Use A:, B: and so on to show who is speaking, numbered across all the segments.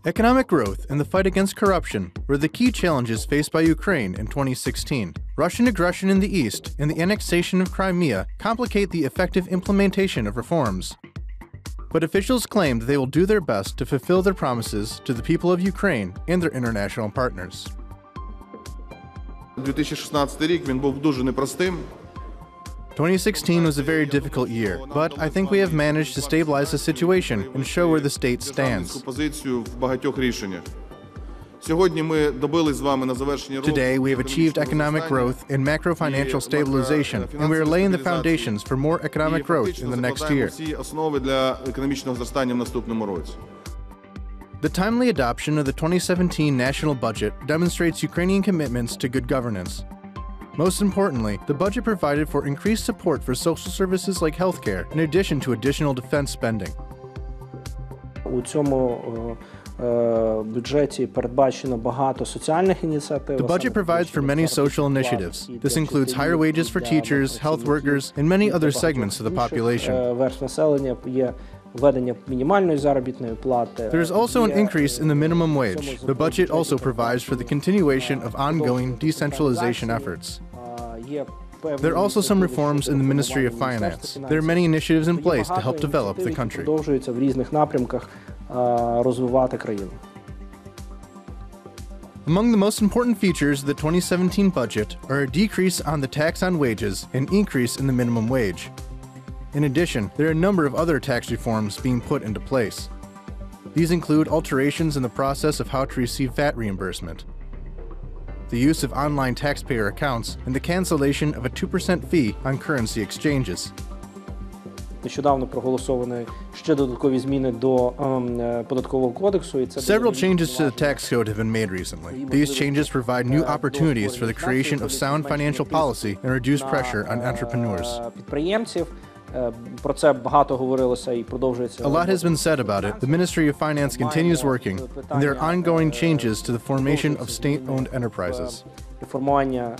A: Economic growth and the fight against corruption were the key challenges faced by Ukraine in 2016. Russian aggression in the east and the annexation of Crimea complicate the effective implementation of reforms. But officials claim that they will do their best to fulfill their promises to the people of Ukraine and their international partners.
B: 2016 рік він був дуже непростим.
A: 2016 was a very difficult year, but I think we have managed to stabilize the situation and show where the state stands. Today, we have achieved economic growth and macro-financial stabilization, and we are laying the foundations for more economic growth in the next year. The timely adoption of the 2017 national budget demonstrates Ukrainian commitments to good governance. Most importantly, the budget provided for increased support for social services like healthcare, in addition to additional defense spending.
C: У цьому бюджеті передбачено багато соціальних ініціатив.
A: The budget provides for many social initiatives. This includes higher wages for teachers, health workers, and many other segments of the population.
C: Верств населення є введення мінімальної заробітної плати.
A: There is also an increase in the minimum wage. The budget also provides for the continuation of ongoing decentralization efforts. There are also some reforms in the Ministry of Finance. There are many initiatives in place to help develop the country.
C: Продовжується в різних напрямках розвивати країну.
A: Among the most important features of the 2017 budget are a decrease on the tax on wages and increase in the minimum wage. In addition, there are a number of other tax reforms being put into place. These include alterations in the process of how to receive VAT reimbursement, the use of online taxpayer accounts, and the cancellation of a 2% fee on currency exchanges.
C: Нещодавно проголосовані ще додаткові зміни до податкового кодексу.
A: Several changes to the tax code have been made recently. These changes provide new opportunities for the creation of sound financial policy and reduce pressure on entrepreneurs.
C: Підприємців. Про це багато говорилося і продовжується.
A: A lot has been said about it. The Ministry of Finance continues working, and there are ongoing changes to the formation of state-owned enterprises.
C: Реформування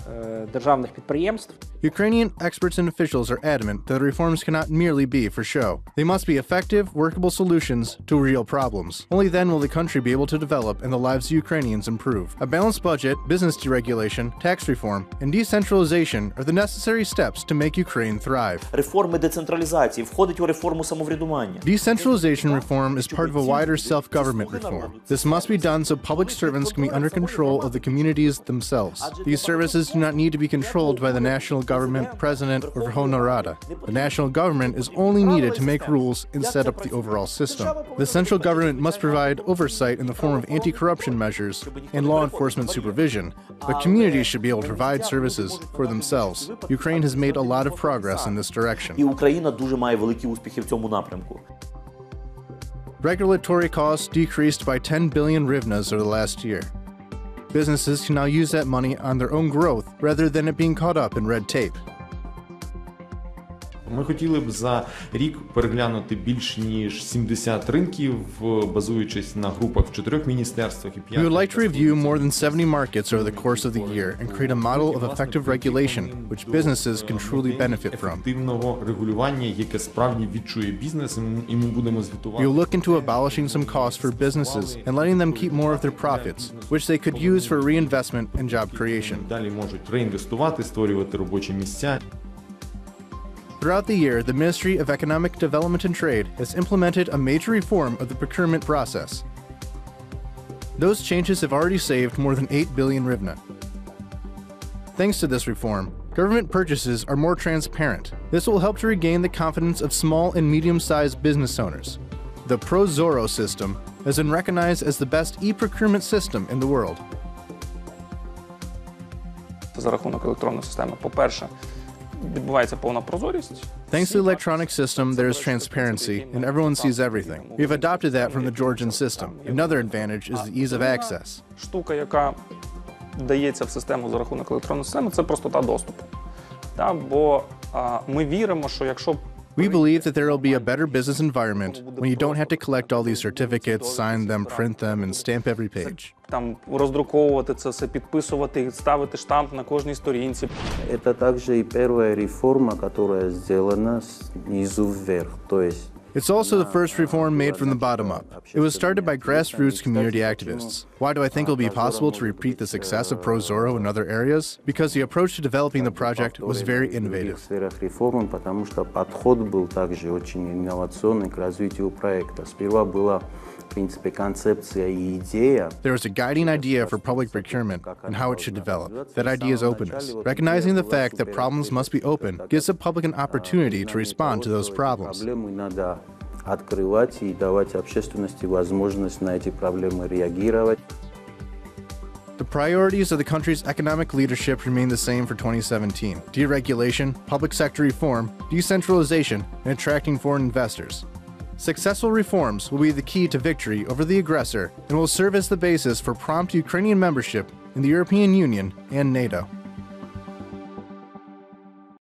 C: державних підприємств.
A: Ukrainian experts and officials are adamant that reforms cannot merely be for show. They must be effective, workable solutions to real problems. Only then will the country be able to develop and the lives of Ukrainians improve. A balanced budget, business deregulation, tax reform, and decentralization are the necessary steps to make Ukraine thrive.
D: Реформи децентралізації входить у реформу самоврядування.
A: Decentralization reform is part of a wider self-government reform. This must be done so public servants can be under control of the communities themselves. These services do not need to be controlled by the national government, president, or Verkhovna Rada. The national government is only needed to make rules and set up the overall system. The central government must provide oversight in the form of anti-corruption measures and law enforcement supervision, but communities should be able to provide services for themselves. Ukraine has made a lot of progress in this direction.
D: І Україна дуже має великі успіхи в цьому напрямку.
A: Regulatory costs decreased by 10 billion hryvnias over the last year. Businesses can now use that money on their own growth rather than it being caught up in red tape.
E: Ми хотіли б за рік переглянути більш ніж 70 ринків, базуючись на групах в 4 міністерствах і 5.
A: We would like to review more than 70 markets over the course of the year and create a model of effective regulation which businesses can truly benefit from.
E: Ефективного регулювання, яке справді відчує бізнес, і ми будемо звітувати.
A: We will look into abolishing some costs for businesses and letting them keep more of their profits, which they could use for reinvestment and job creation.
E: Далі можуть реінвестувати, створювати робочі місця.
A: Throughout the year, the Ministry of Economic Development and Trade has implemented a major reform of the procurement process. Those changes have already saved more than 8 billion hryvnia. Thanks to this reform, government purchases are more transparent. This will help to regain the confidence of small and medium-sized business owners. The ProZorro system has been recognized as the best e-procurement system in the world.
F: За рахунок електронної системи, по-перше, відбувається повна прозорість.
A: Thanks to the electronic system, there is transparency, and everyone sees everything. We have adopted that from the Georgian system. Another advantage is the ease of access.
F: Штука, яка дається в систему за рахунок електронної системи, це простота доступу. Бо ми віримо, що якщо
A: We believe that there will be a better business environment when you don't have to collect all these certificates, sign them, print them, and stamp every page.
F: Там роздруковувати це все, підписувати, ставити штамп на кожній сторінці.
G: Это также и первая реформа, которая сделана снизу вверх, то есть
A: It's also the first reform made from the bottom up. It was started by grassroots community activists. Why do I think it will be possible to repeat the success of Prozorro in other areas? Because the approach to developing the project was very innovative.
G: Потому что подход был также очень инновационный к развитию проекта. Сперва была, в принципе, концепция и идея.
A: There was a guiding idea for public procurement and how it should develop. That idea is openness. Recognizing the fact that problems must be open gives the public an opportunity to respond to those problems.
G: Проблемы надо открывать и давать общественности возможность на эти проблемы реагировать.
A: The priorities of the country's economic leadership remain the same for 2017: deregulation, public sector reform, decentralization, and attracting foreign investors. Successful reforms will be the key to victory over the aggressor and will serve as the basis for prompt Ukrainian membership in the European Union and NATO.